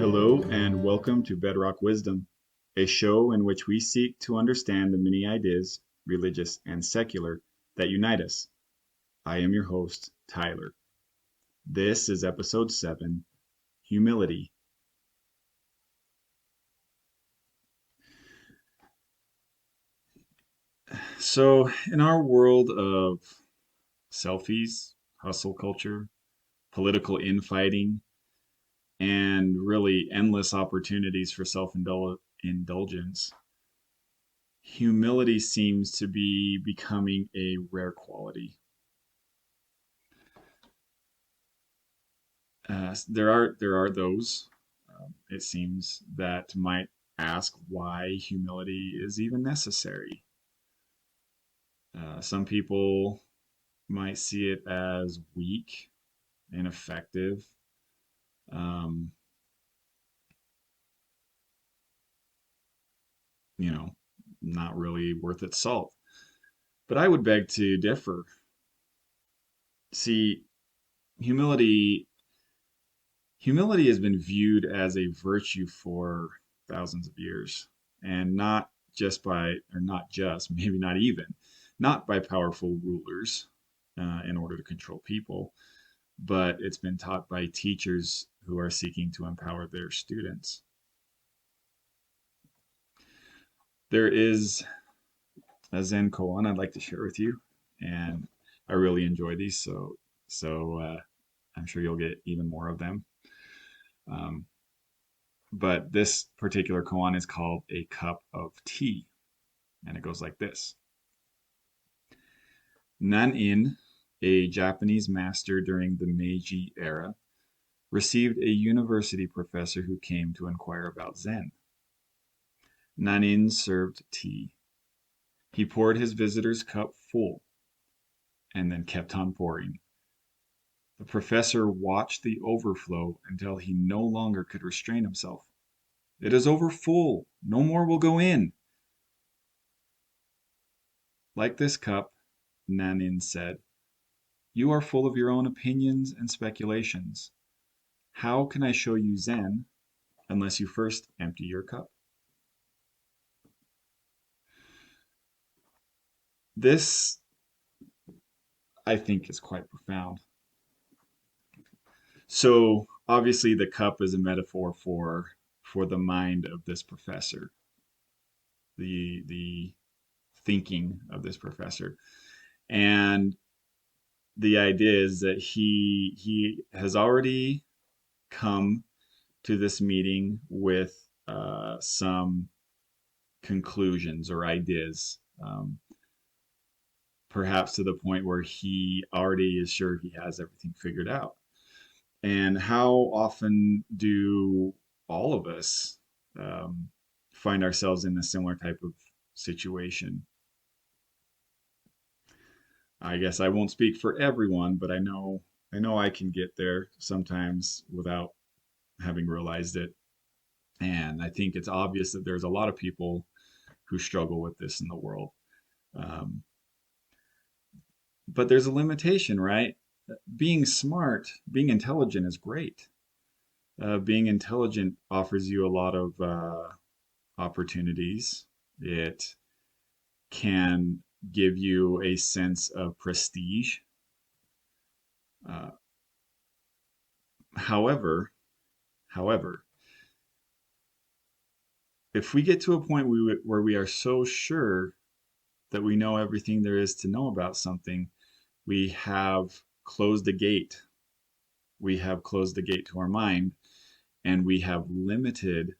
Hello, and welcome to Bedrock Wisdom, a show in which we seek to understand the many ideas, religious and secular, that unite us. I am your host, Tyler. This is episode 7, Humility. So, in our world of selfies, hustle culture, political infighting, and really endless opportunities for self-indulgence, humility seems to be becoming a rare quality. There are those, it seems, that might ask why humility is even necessary. Some people might see it as weak, ineffective, um, you know, not really worth its salt. But I would beg to differ. See, humility humility has been viewed as a virtue for thousands of years, and not just, maybe not even, not by powerful rulers in order to control people, but it's been taught by teachers who are seeking to empower their students. There is a Zen koan I'd like to share with you, and I really enjoy these, so I'm sure you'll get even more of them. Um, but this particular koan is called A Cup of Tea, and it goes like this. Nan-in, a Japanese master during the Meiji era, received a university professor who came to inquire about Zen. Nan-in served tea. He poured his visitor's cup full and then kept on pouring. The professor watched the overflow until he no longer could restrain himself. It is over full. No more will go in. Like this cup, Nan-in said, you are full of your own opinions and speculations. How can I show you Zen unless you first empty your cup? This, I think, is quite profound. So obviously the cup is a metaphor for the mind of this professor, the thinking of this professor. And the idea is that he has already come to this meeting with some conclusions or ideas, perhaps to the point where he already is sure he has everything figured out. And how often do all of us um, find ourselves in a similar type of situation? I guess I won't speak for everyone, but I know I can get there sometimes without having realized it. And I think it's obvious that there's a lot of people who struggle with this in the world. Um, but there's a limitation, right? Being smart, being intelligent is great. Being intelligent offers you a lot of opportunities. It can give you a sense of prestige. Uh, however, however, if we get to a point where we are so sure that we know everything there is to know about something, we have closed the gate. We have closed the gate to our mind, and we have limited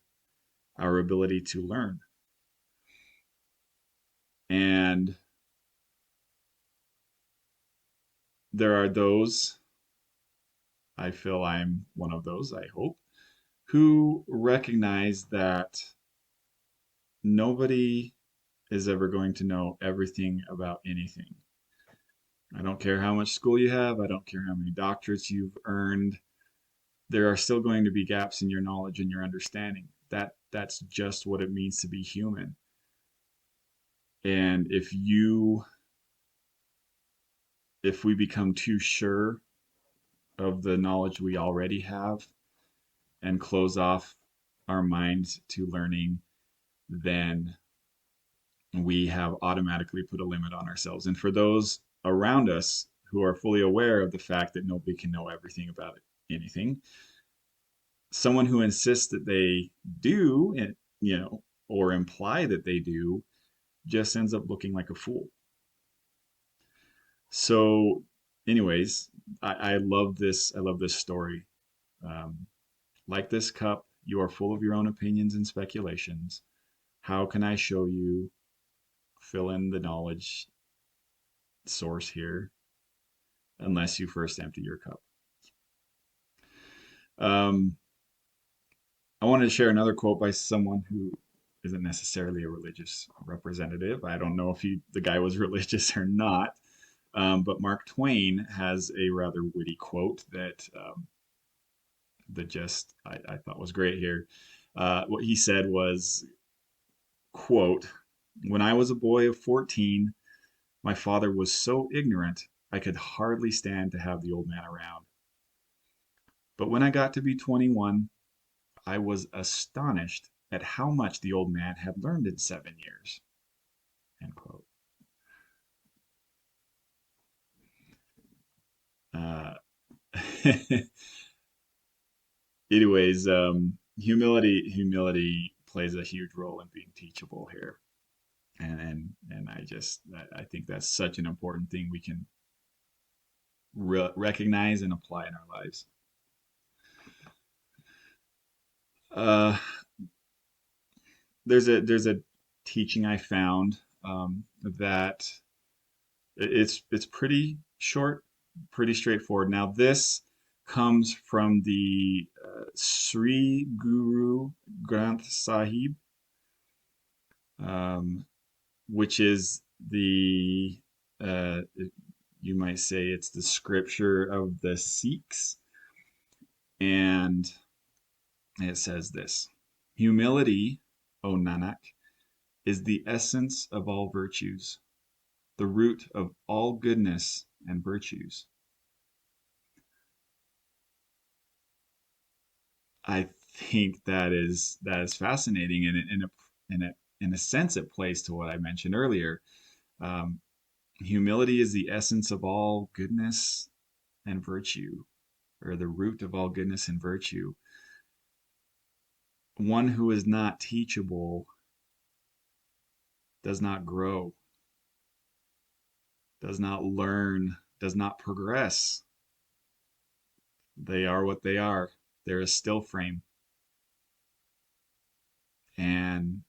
our ability to learn. And there are those, I feel I'm one of those, I hope, who recognize that nobody is ever going to know everything about anything. I don't care how much school you have, I don't care how many doctorates you've earned. There are still going to be gaps in your knowledge and your understanding. That's just what it means to be human. And if we become too sure of the knowledge we already have, and close off our minds to learning, then we have automatically put a limit on ourselves. And for those around us who are fully aware of the fact that nobody can know everything about anything, someone who insists that they do, or imply that they do, just ends up looking like a fool. So, anyways, I love this. I love this story. Um, like this cup, you are full of your own opinions and speculations. How can I show you? Fill in the knowledge source here, unless you first empty your cup. Um, I wanted to share another quote by someone who isn't necessarily a religious representative. I don't know if the guy was religious or not, but Mark Twain has a rather witty quote that just I thought was great here. What he said was, quote, "When I was a boy of 14, my father was so ignorant I could hardly stand to have the old man around. But when I got to be 21, I was astonished at how much the old man had learned in 7 years." End quote. Uh, anyways, humility plays a huge role in being teachable here, and I think that's such an important thing we can recognize and apply in our lives. Uh, there's a teaching I found that it's pretty short, pretty straightforward. Now this comes from the Sri Guru Granth Sahib, um, which is the uh, you might say it's the scripture of the Sikhs, and it says this: "Humility, O Nanak, is the essence of all virtues, the root of all goodness and virtues." I think that is fascinating, and in a sense, it plays to what I mentioned earlier. Um, Humility is the essence of all goodness and virtue, or the root of all goodness and virtue. One who is not teachable does not grow, does not learn, does not progress. They are what they are. They're a still frame. And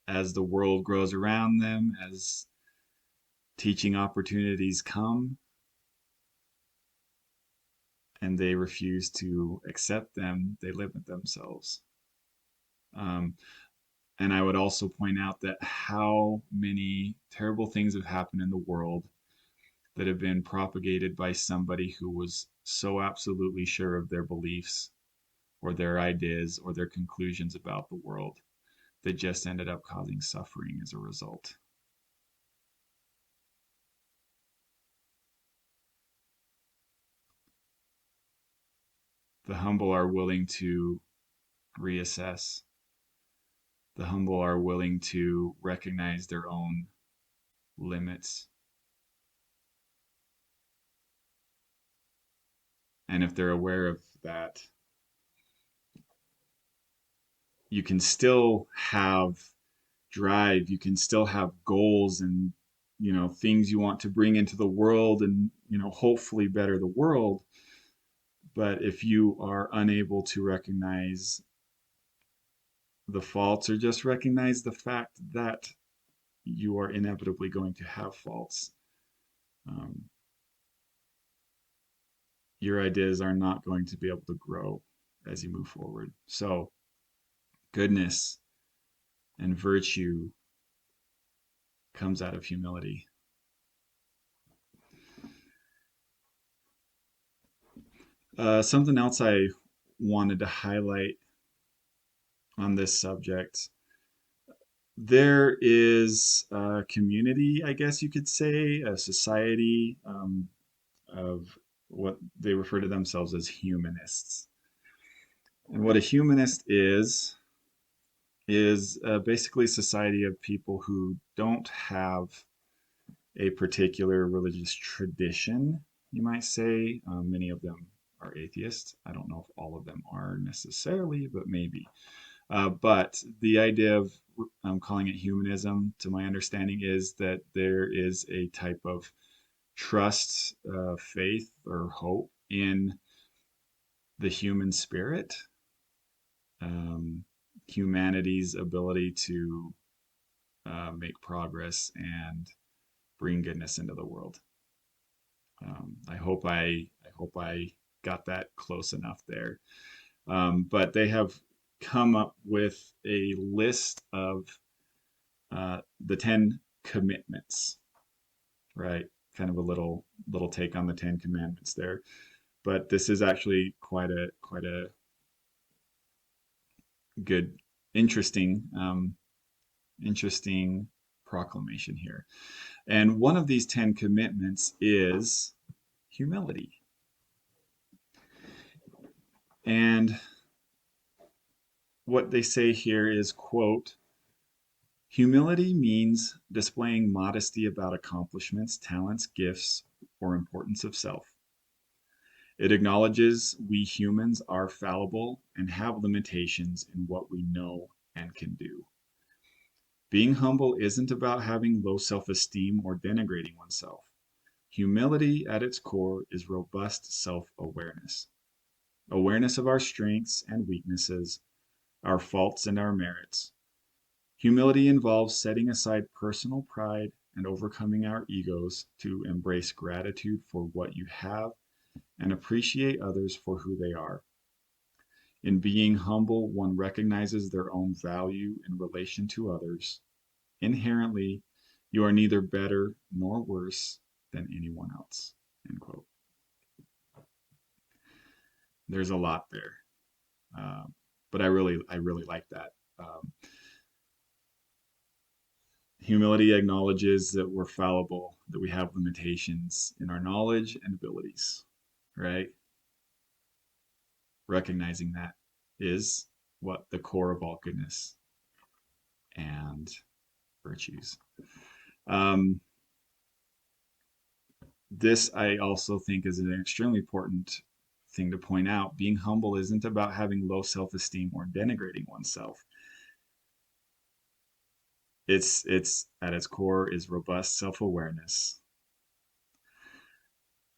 as the world grows around them, as teaching opportunities come and they refuse to accept them, they limit themselves. Um, and I would also point out that how many terrible things have happened in the world that have been propagated by somebody who was so absolutely sure of their beliefs or their ideas or their conclusions about the world that just ended up causing suffering as a result. The humble are willing to reassess. The humble are willing to recognize their own limits. And if they're aware of that, you can still have drive, you can still have goals and things you want to bring into the world and hopefully better the world. But if you are unable to recognize the faults or just recognize the fact that you are inevitably going to have faults, um, your ideas are not going to be able to grow as you move forward. So, goodness and virtue comes out of humility. Something else I wanted to highlight on this subject: there is a community, I guess you could say, a society of what they refer to themselves as humanists. And what a humanist is basically a society of people who don't have a particular religious tradition, you might say. Many of them are atheists. I don't know if all of them are necessarily, but maybe. But the idea of calling it humanism, to my understanding, is that there is a type of trust, faith, or hope in the human spirit, um, humanity's ability to make progress and bring goodness into the world. I hope I got that close enough there. But they have come up with a list of the 10 commitments, right? Kind of a little take on the 10 commandments there. But this is actually quite a good, interesting, interesting proclamation here. And one of these 10 commitments is humility. And what they say here is, quote, humility means displaying modesty about accomplishments, talents, gifts, or importance of self. It acknowledges we humans are fallible and have limitations in what we know and can do. Being humble isn't about having low self-esteem or denigrating oneself. Humility at its core is robust self-awareness. Awareness of our strengths and weaknesses, our faults and our merits. Humility involves setting aside personal pride and overcoming our egos to embrace gratitude for what you have and appreciate others for who they are. In being humble, one recognizes their own value in relation to others. Inherently, you are neither better nor worse than anyone else. End quote. There's a lot there, but I really like that. Humility acknowledges that we're fallible, that we have limitations in our knowledge and abilities, right? Recognizing that is what the core of all goodness and virtues. Um, this I also think is an extremely important thing to point out. Being humble isn't about having low self-esteem or denigrating oneself. It's at its core is robust self-awareness.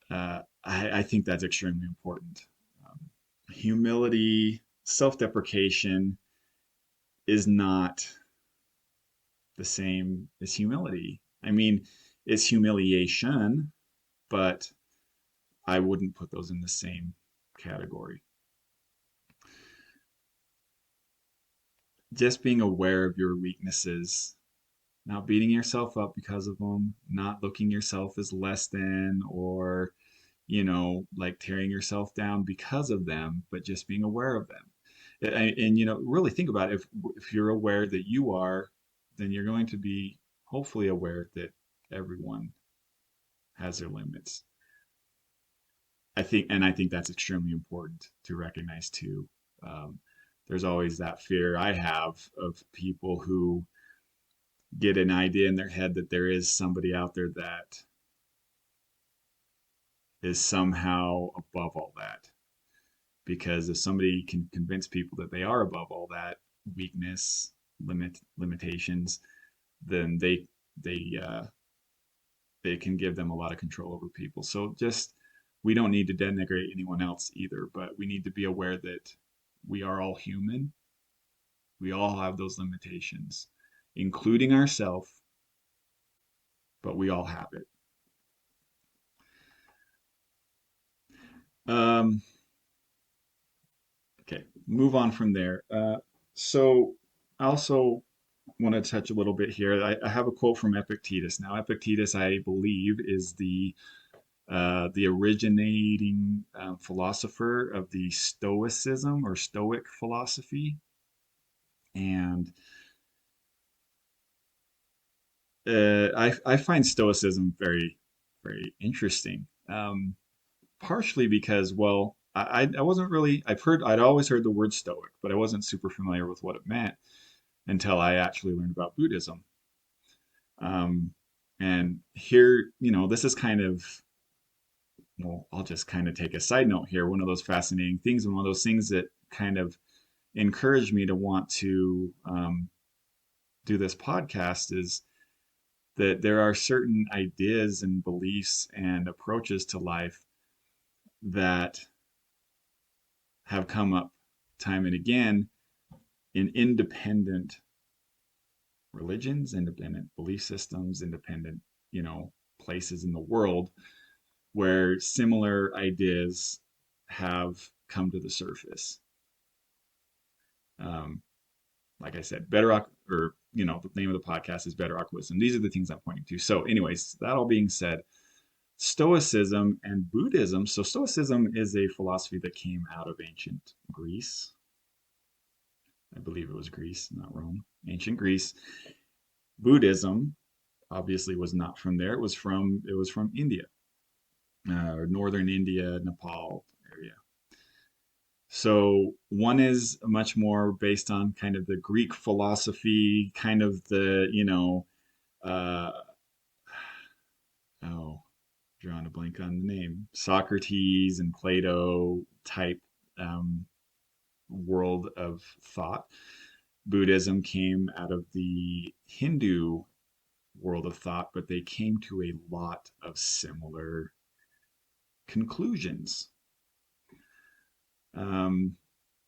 I think that's extremely important. Um, Humility, self-deprecation is not the same as humility. I mean, it's humiliation, but I wouldn't put those in the same category. Just being aware of your weaknesses, not beating yourself up because of them, not looking yourself as less than or, like tearing yourself down because of them, but just being aware of them. And really think about it. If you're aware that you are, then you're going to be hopefully aware that everyone has their limits. I think that's extremely important to recognize too. Um, there's always that fear I have of people who get an idea in their head that there is somebody out there that is somehow above all that. Because if somebody can convince people that they are above all that weakness, limitations, then they can give them a lot of control over people. So just we don't need to denigrate anyone else either, but we need to be aware that we are all human. We all have those limitations, including ourselves, but we all have it. Um, okay, move on from there. So I also want to touch a little bit here. I have a quote from Epictetus. Now, Epictetus, I believe, is the originating philosopher of the Stoicism or Stoic philosophy, and I find Stoicism very interesting. Partially because, well, I wasn't really, I'd always heard the word Stoic, but I wasn't super familiar with what it meant until I actually learned about Buddhism. Um, and here, this is kind of, well, I'll just kind of take a side note here. One of those fascinating things, and one of those things that kind of encouraged me to want to do this podcast is that there are certain ideas and beliefs and approaches to life that have come up time and again in independent religions, independent belief systems, independent, places in the world where similar ideas have come to the surface. Um, like I said, Bedrock, or, the name of the podcast is Bedrock Wisdom. These are the things I'm pointing to. So, anyways, that all being said, Stoicism and Buddhism. So, Stoicism is a philosophy that came out of ancient Greece. I believe it was Greece, not Rome. Ancient Greece. Buddhism obviously was not from there. It was from India, or northern India, Nepal area. So one is much more based on kind of the Greek philosophy, kind of the, uh, oh, drawing a blank on the name, Socrates and Plato type um, world of thought. Buddhism came out of the Hindu world of thought, but they came to a lot of similar conclusions. Um,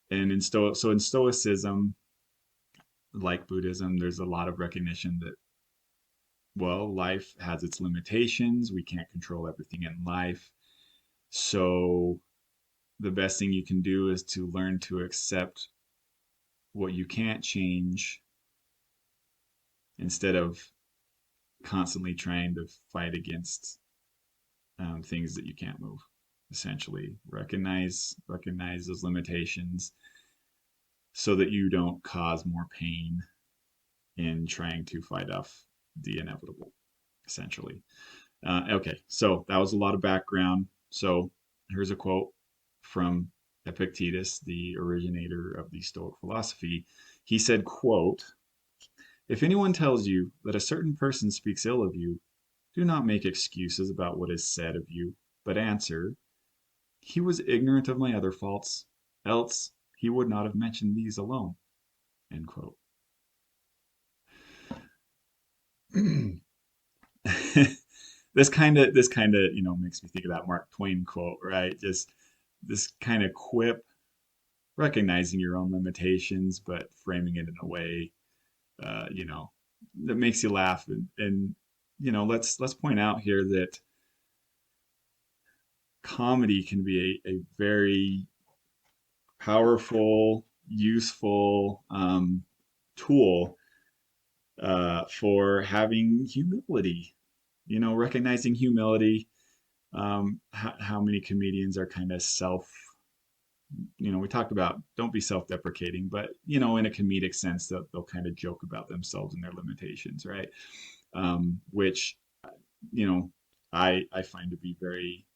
and in Stoicism, like Buddhism, there's a lot of recognition that, well, life has its limitations. We can't control everything in life. So the best thing you can do is to learn to accept what you can't change instead of constantly trying to fight against things that you can't move. Essentially, recognize those limitations so that you don't cause more pain in trying to fight off the inevitable. Essentially, okay. So that was a lot of background. So here's a quote from Epictetus, the originator of the Stoic philosophy. He said, "Quote: If anyone tells you that a certain person speaks ill of you, do not make excuses about what is said of you, but answer, 'He was ignorant of my other faults, else he would not have mentioned these alone.'" End quote. This kind of makes me think of that Mark Twain quote, right? Just this kind of quip, recognizing your own limitations, but framing it in a way, that makes you laugh. And let's point out here that comedy can be a very powerful, useful tool for having humility. Recognizing humility. How many comedians are kind of we talked about don't be self-deprecating, but in a comedic sense, they'll kind of joke about themselves and their limitations, right? Which you know I find to be very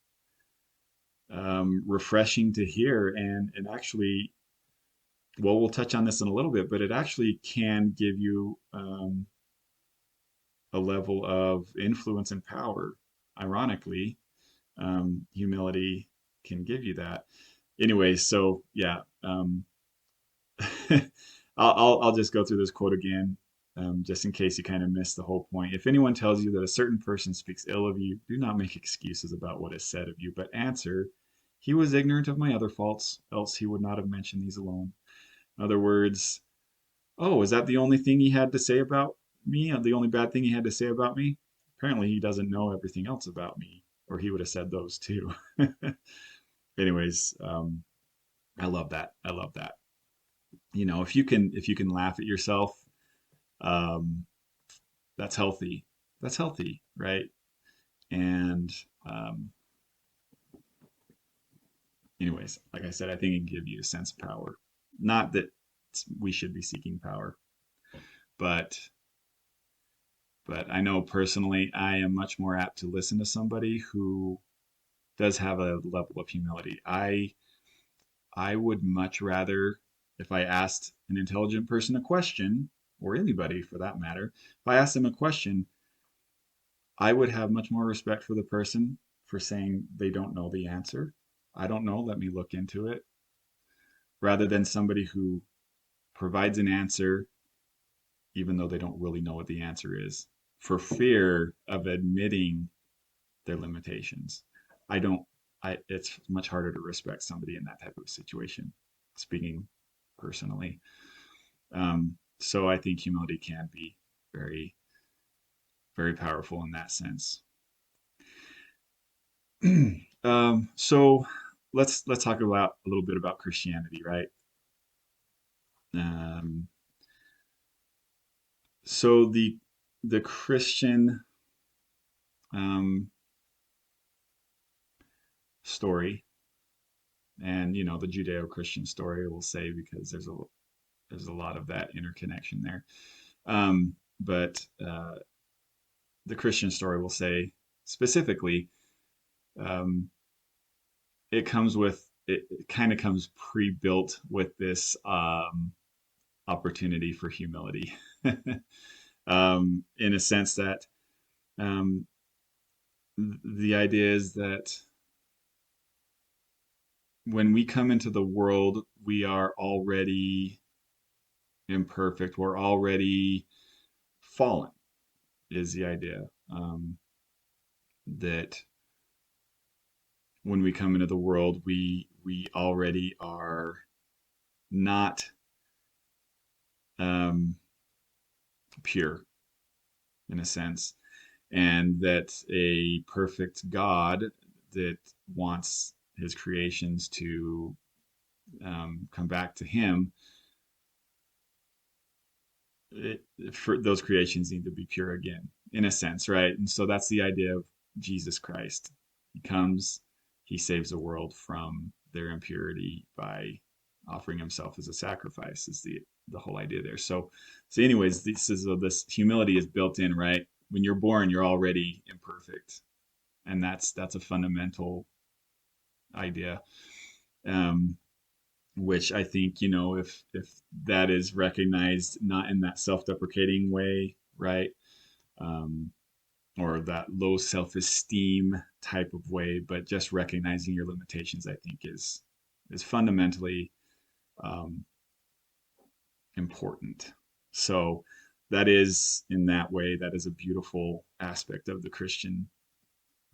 refreshing to hear, and actually, well, we'll touch on this in a little bit, but it actually can give you a level of influence and power. Ironically, humility can give you that. Anyway, so yeah, I'll just go through this quote again, just in case you kind of missed the whole point. If anyone tells you that a certain person speaks ill of you, do not make excuses about what is said of you, but answer, "He was ignorant of my other faults, else he would not have mentioned these alone." In other words, oh, is that the only thing he had to say about me? The only bad thing he had to say about me? Apparently, he doesn't know everything else about me, or he would have said those too. Anyways, I love that. I love that. If you can laugh at yourself, um, that's healthy. That's healthy, right? And um, anyways, like I said, I think it can give you a sense of power. Not that we should be seeking power, but I know personally I am much more apt to listen to somebody who does have a level of humility. I would much rather, if I asked an intelligent person a question, or anybody for that matter, if I asked them a question, I would have much more respect for the person for saying they don't know the answer. I don't know, let me look into it, rather than somebody who provides an answer even though they don't really know what the answer is for fear of admitting their limitations. I don't, it's much harder to respect somebody in that type of situation, speaking personally. So I think humility can be very, very powerful in that sense. So let's talk about a little bit about Christianity, right? Um, so the Christian um, story, and the Judeo-Christian story, we'll say, because there's a lot of that interconnection there. But the Christian story, will say specifically, um, it kind of comes pre-built with this opportunity for humility, in a sense that um, the idea is that when we come into the world, we are already imperfect. We're already fallen, is the idea. That when we come into the world, we already are not um, pure in a sense, and that a perfect God that wants his creations to come back to him, for those creations need to be pure again, in a sense, right? And so that's the idea of Jesus Christ. He comes, he saves the world from their impurity by offering himself as a sacrifice, is the whole idea there. So anyways, this humility is built in, right? When you're born, you're already imperfect, and that's a fundamental idea. Um, which I think, if that is recognized not in that self-deprecating way, right? Um, or that low self-esteem type of way, but just recognizing your limitations, I think is fundamentally um, important. So that is, in that way, that is a beautiful aspect of the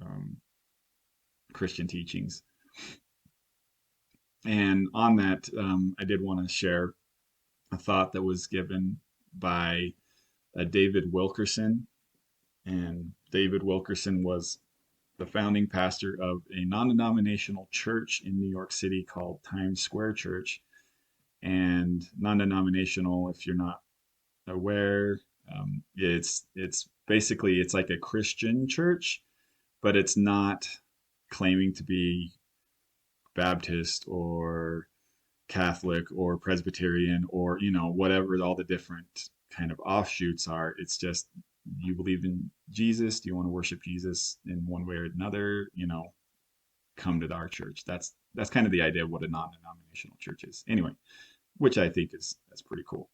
um, Christian teachings. And on that, I did want to share a thought that was given by David Wilkerson. And David Wilkerson was the founding pastor of a non-denominational church in New York City called Times Square Church. And non-denominational, if you're not aware, it's basically, it's like a Christian church, but it's not claiming to be Baptist or Catholic or Presbyterian or whatever all the different kind of offshoots are. It's just, you believe in Jesus, do you want to worship Jesus in one way or another, come to our church. That's kind of the idea of what a non-denominational church is, anyway, which I think is that's pretty cool.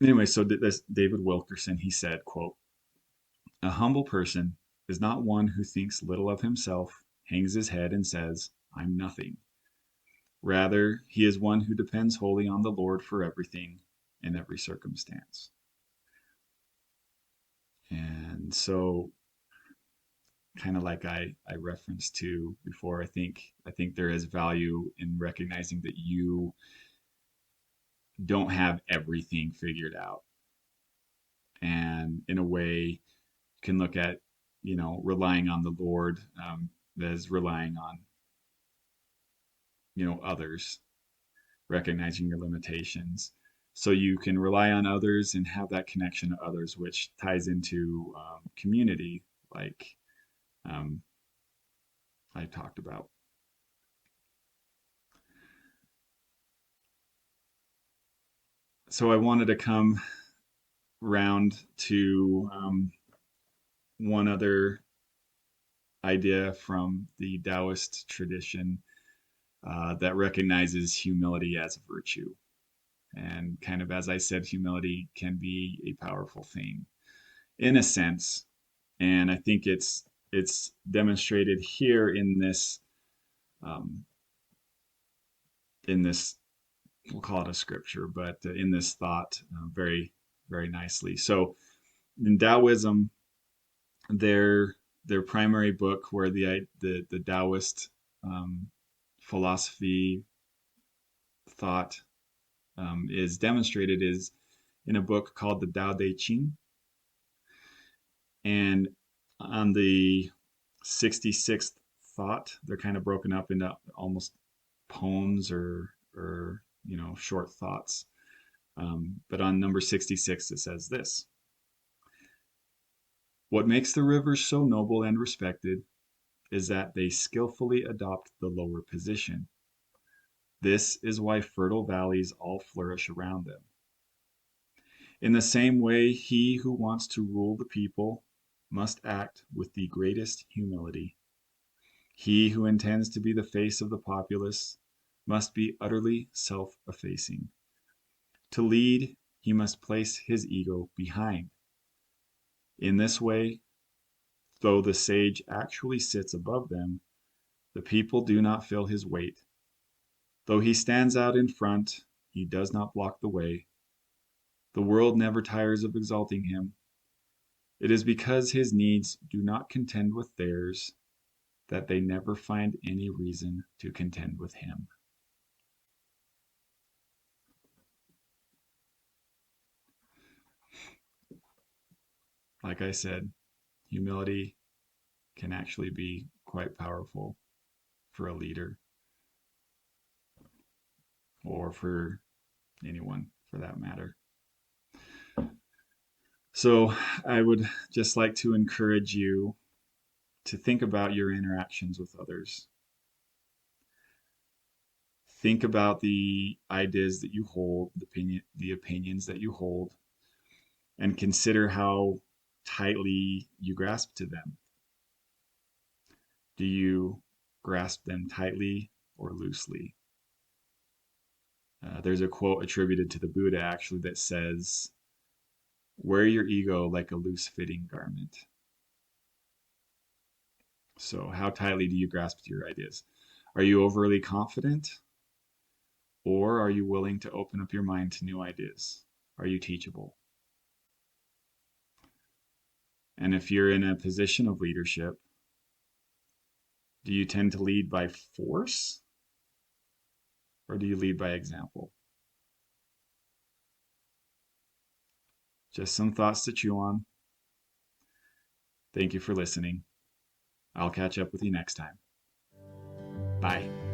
Anyway, so this David Wilkerson, he said, quote, "A humble person is not one who thinks little of himself, hangs his head, and says, 'I'm nothing.' Rather, he is one who depends wholly on the Lord for everything in every circumstance." And so, kind of like I referenced to before, I think there is value in recognizing that you don't have everything figured out. And in a way, you can look at, relying on the Lord as relying on, others, recognizing your limitations. So you can rely on others and have that connection to others, which ties into community, like um, I talked about. So I wanted to come round to one other idea from the Taoist tradition, that recognizes humility as a virtue. And kind of as I said, humility can be a powerful thing in a sense. And I think it's demonstrated here um, in this, we'll call it a scripture, but in this thought very, very nicely. So in Taoism, their primary book where the Taoist philosophy thought is demonstrated is in a book called the Tao Te Ching. And on the 66th thought, they're kind of broken up into almost poems or short thoughts. But on number 66, it says this: what makes the rivers so noble and respected is that they skillfully adopt the lower position. This is why fertile valleys all flourish around them. In the same way, he who wants to rule the people must act with the greatest humility. He who intends to be the face of the populace must be utterly self-effacing. To lead, he must place his ego behind. In this way, though the sage actually sits above them, the people do not feel his weight. Though he stands out in front, he does not block the way. The world never tires of exalting him. It is because his needs do not contend with theirs that they never find any reason to contend with him. Like I said, humility can actually be quite powerful for a leader or for anyone for that matter. So I would just like to encourage you to think about your interactions with others. Think about the ideas that you hold, the opinions that you hold, and consider how tightly you grasp to them. Do you grasp them tightly or loosely? There's a quote attributed to the Buddha actually that says, "Wear your ego like a loose-fitting garment." So, how tightly do you grasp your ideas? Are you overly confident? Or are you willing to open up your mind to new ideas? Are you teachable? And if you're in a position of leadership, do you tend to lead by force or do you lead by example? Just some thoughts to chew on. Thank you for listening. I'll catch up with you next time. Bye.